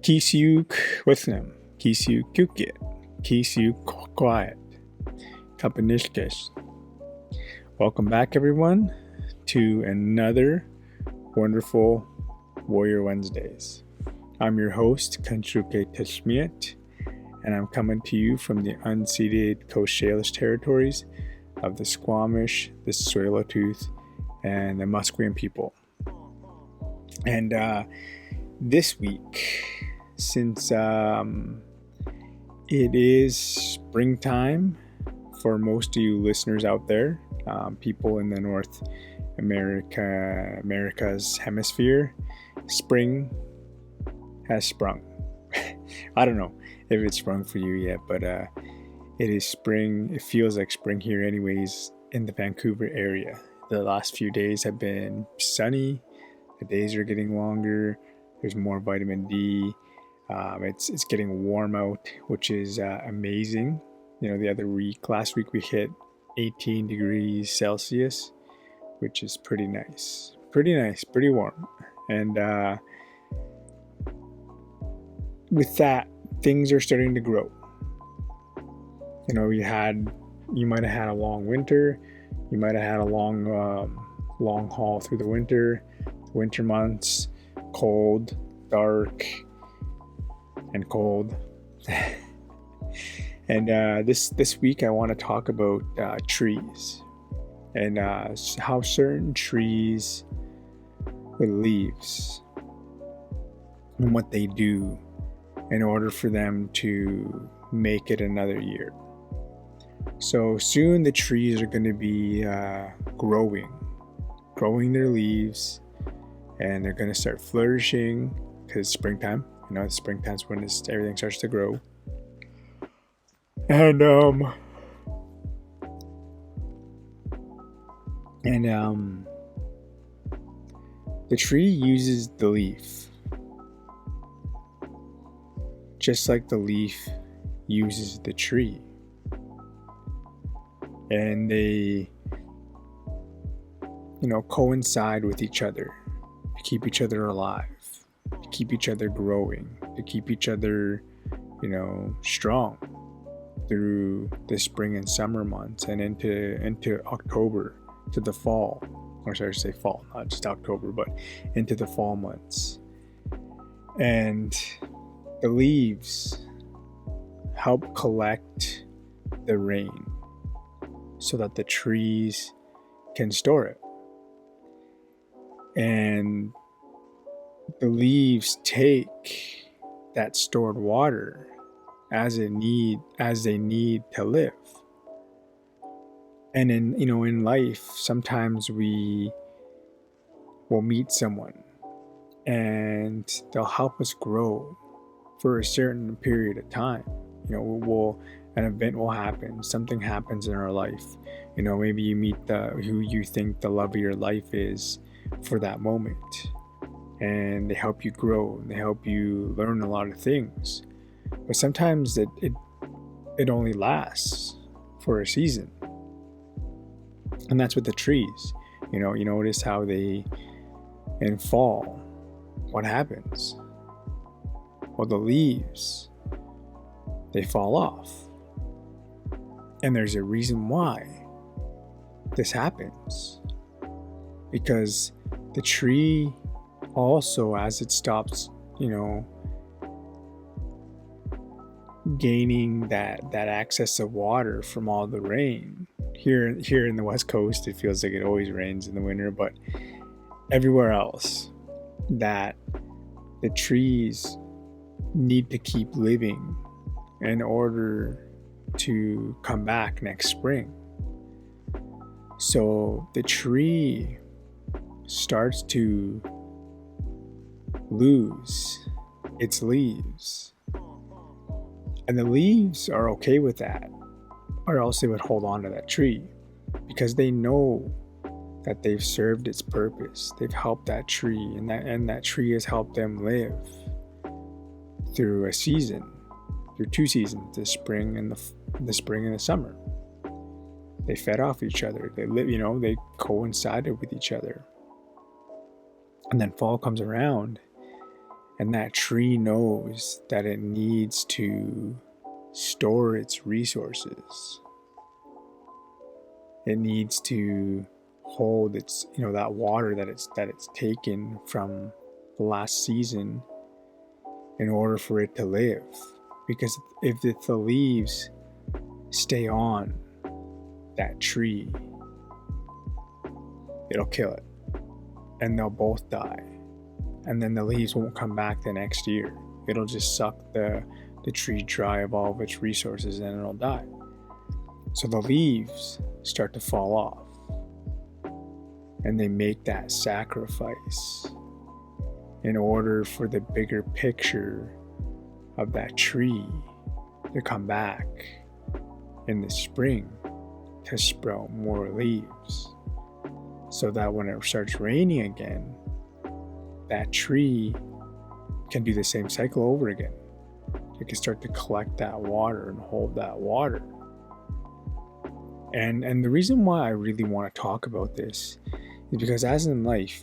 Kisiuk Wisnam, Kisiuk Kukit, Kisiuk Quiet, Kapanishkesh. Welcome back, everyone, to another wonderful Warrior Wednesdays. I'm your host, Kanchuke Teshmiet, and I'm coming to you from the unceded Coast Salish territories of the Squamish, the Tsleil-Waututh, and the Musqueam people. And this week, since it is springtime for most of you listeners out there, people in the North America's hemisphere, spring has sprung. I don't know if it's sprung for you yet, but it is spring. It feels like spring here anyways in the Vancouver area. The last few days have been sunny. The days are getting longer. There's more vitamin D. It's getting warm out, which is amazing. You know, last week we hit 18 degrees Celsius, which is pretty nice, pretty warm. And with that, things are starting to grow. You know, you might have had a long winter. You might have had a long haul through the winter months, cold, dark, and cold. And this week I want to talk about trees and how certain trees with leaves and what they do in order for them to make it another year. So soon the trees are going to be growing their leaves, and they're going to start flourishing because it's springtime. You know, springtime's when everything starts to grow. And the tree uses the leaf just like the leaf uses the tree. And they, you know, coincide with each other to keep each other alive, to keep each other growing, to keep each other, you know, strong through the spring and summer months and into October, to the fall, or should I say fall, not just October, but into the fall months. And the leaves help collect the rain so that the trees can store it. And the leaves take that stored water as they need to live. And in life, sometimes we will meet someone and they'll help us grow for a certain period of time. You know, an event will happen, something happens in our life. You know, maybe you meet who you think the love of your life is for that moment, and they help you grow, they help you learn a lot of things. But sometimes it only lasts for a season. And that's with the trees. You know, you notice how in fall, what happens? Well, the leaves, they fall off. And there's a reason why this happens. Because the tree also, as it stops, you know, gaining that access of water from all the rain. Here in the West Coast, it feels like it always rains in the winter, but everywhere else, that the trees need to keep living in order to come back next spring. So the tree starts to lose its leaves. And the leaves are okay with that, or else they would hold on to that tree because they know that they've served its purpose. They've helped that tree, and that tree has helped them live through a season, through two seasons, the spring and the summer. They fed off each other. They live, they coincided with each other. And then fall comes around, and that tree knows that it needs to store its resources. It needs to hold its, that water that it's taken from the last season in order for it to live. Because if the leaves stay on that tree, it'll kill it, and they'll both die. And then the leaves won't come back the next year. It'll just suck the tree dry of all of its resources, and it'll die. So the leaves start to fall off, and they make that sacrifice in order for the bigger picture of that tree to come back in the spring to sprout more leaves, so that when it starts raining again, that tree can do the same cycle over again. It can start to collect that water and hold that water. And the reason why I really want to talk about this is because, as in life,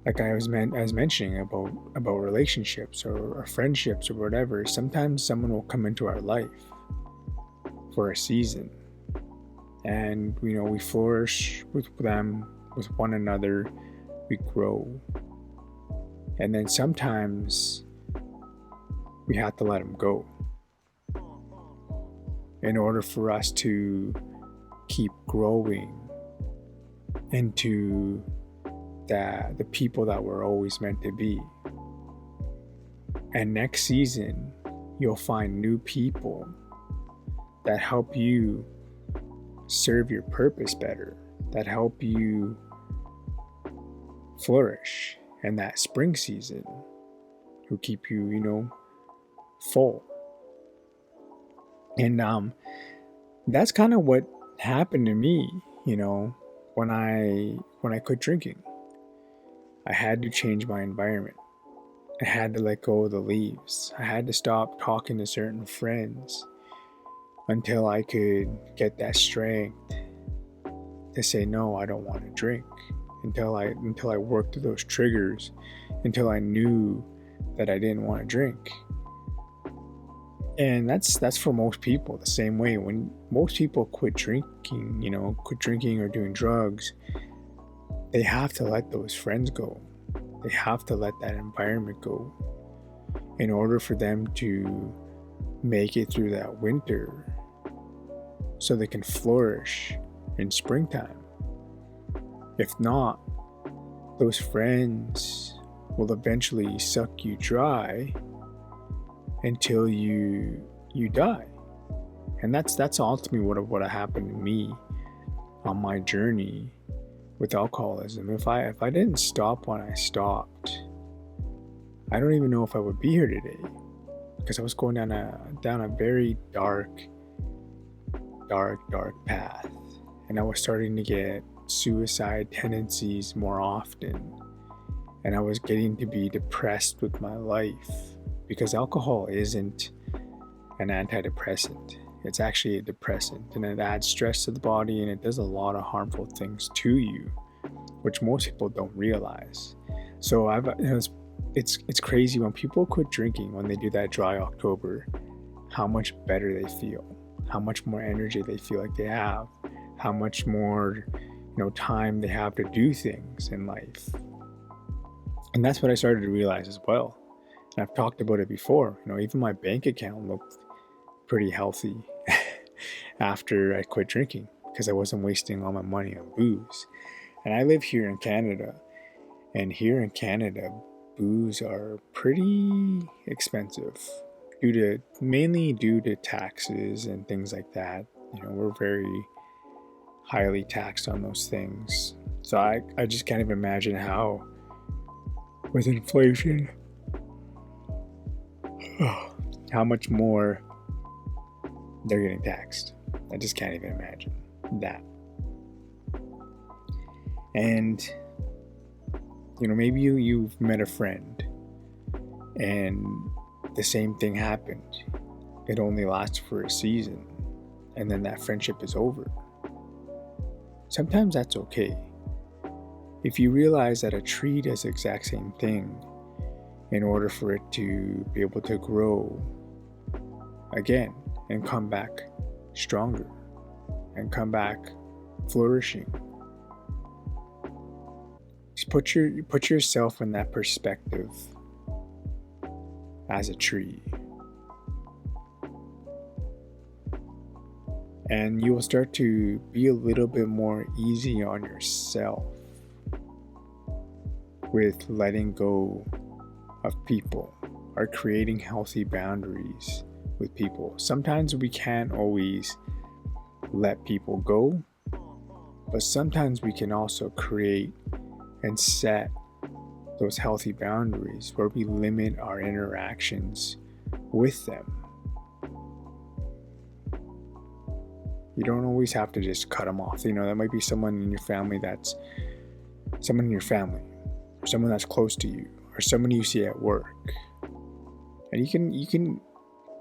like I was mentioning about relationships or friendships or whatever, sometimes someone will come into our life for a season, and we flourish with them, with one another, we grow, and then sometimes we have to let them go in order for us to keep growing into the people that we're always meant to be. And next season, you'll find new people that help you serve your purpose better, that help you flourish in that spring season, who keep you, full. And that's kind of what happened to me, when I quit drinking. I had to change my environment. I had to let go of the leaves. I had to stop talking to certain friends until I could get that strength to say, no, I don't want to drink. Until I worked through those triggers, until I knew that I didn't want to drink. And that's for most people the same way. When most people quit drinking or doing drugs, they have to let those friends go. They have to let that environment go in order for them to make it through that winter, so they can flourish in springtime. If not, those friends will eventually suck you dry until you die. And that's ultimately what happened to me on my journey with alcoholism. If I didn't stop when I stopped, I don't even know if I would be here today, because I was going down a very dark path, and I was starting to get suicide tendencies more often, and I was getting to be depressed with my life, because alcohol isn't an antidepressant. It's actually a depressant, and it adds stress to the body, and it does a lot of harmful things to you, which most people don't realize. So it's crazy when people quit drinking, when they do that dry October, how much better they feel, how much more energy they feel like they have, how much more time they have to do things in life. And that's what I started to realize as well. And I've talked about it before. Even my bank account looked pretty healthy after I quit drinking, because I wasn't wasting all my money on booze. And I live here in Canada, and here in Canada, booze are pretty expensive mainly due to taxes and things like that. We're very highly taxed on those things. So I just can't even imagine how, with inflation, how much more they're getting taxed. I just can't even imagine that. And maybe you've met a friend and the same thing happened. It only lasts for a season and then that friendship is over. Sometimes that's okay. If you realize that a tree does the exact same thing in order for it to be able to grow again and come back stronger and come back flourishing. Just put yourself in that perspective as a tree. And you will start to be a little bit more easy on yourself with letting go of people or creating healthy boundaries with people. Sometimes we can't always let people go, but sometimes we can also create and set those healthy boundaries where we limit our interactions with them. You don't always have to just cut them off. That might be someone in your family or someone that's close to you, or someone you see at work. And you can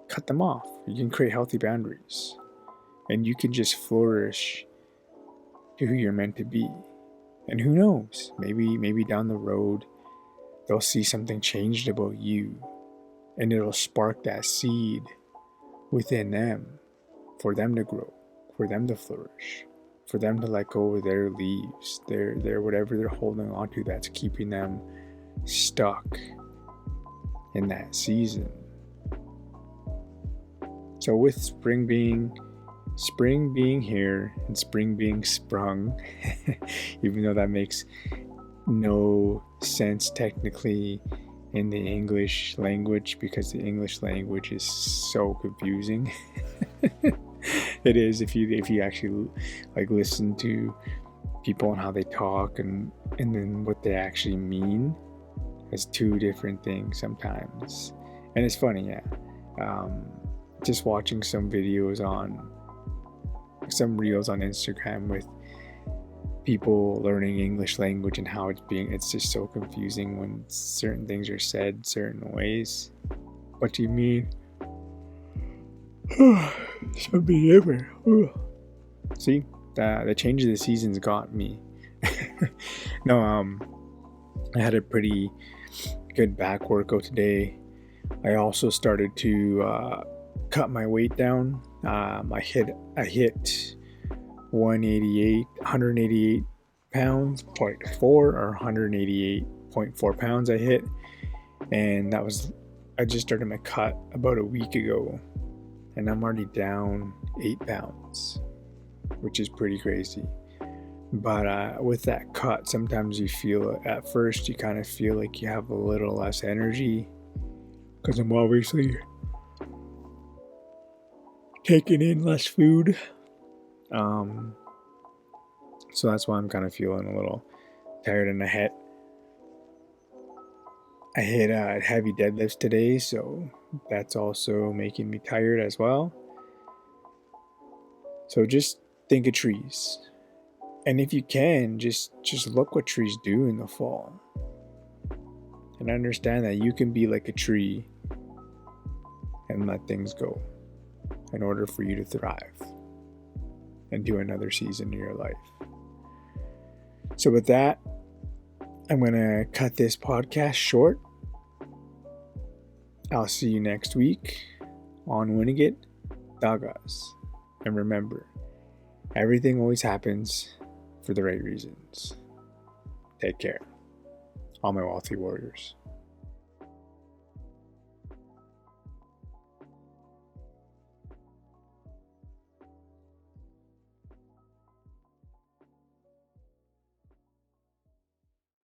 cut them off. You can create healthy boundaries. And you can just flourish to who you're meant to be. And who knows, maybe down the road, they'll see something changed about you. And it'll spark that seed within them for them to grow, for them to flourish, for them to let go of their leaves, their whatever they're holding on to that's keeping them stuck in that season. So with spring being here and spring being sprung, even though that makes no sense technically in the English language, because the English language is so confusing. It is if you actually listen to people and how they talk and then what they actually mean as two different things sometimes. And it's funny, yeah. Just watching some videos some reels on Instagram with people learning English language and how it's just so confusing when certain things are said certain ways. What do you mean? Something different. See, the change of the seasons got me. No, I had a pretty good back workout today. I also started to cut my weight down. I hit 188 pounds, 0.4 or 188.4 pounds I hit. And I just started my cut about a week ago. And I'm already down 8 pounds, which is pretty crazy. But with that cut, sometimes at first you kind of feel like you have a little less energy, because I'm obviously taking in less food. So that's why I'm kind of feeling a little tired, and I hit heavy deadlifts today, so that's also making me tired as well. So just think of trees. And if you can, just look what trees do in the fall. And understand that you can be like a tree and let things go in order for you to thrive into another season of your life. So with that, I'm going to cut this podcast short. I'll see you next week on Winnegate Dagas. And remember, everything always happens for the right reasons. Take care, all my wealthy warriors.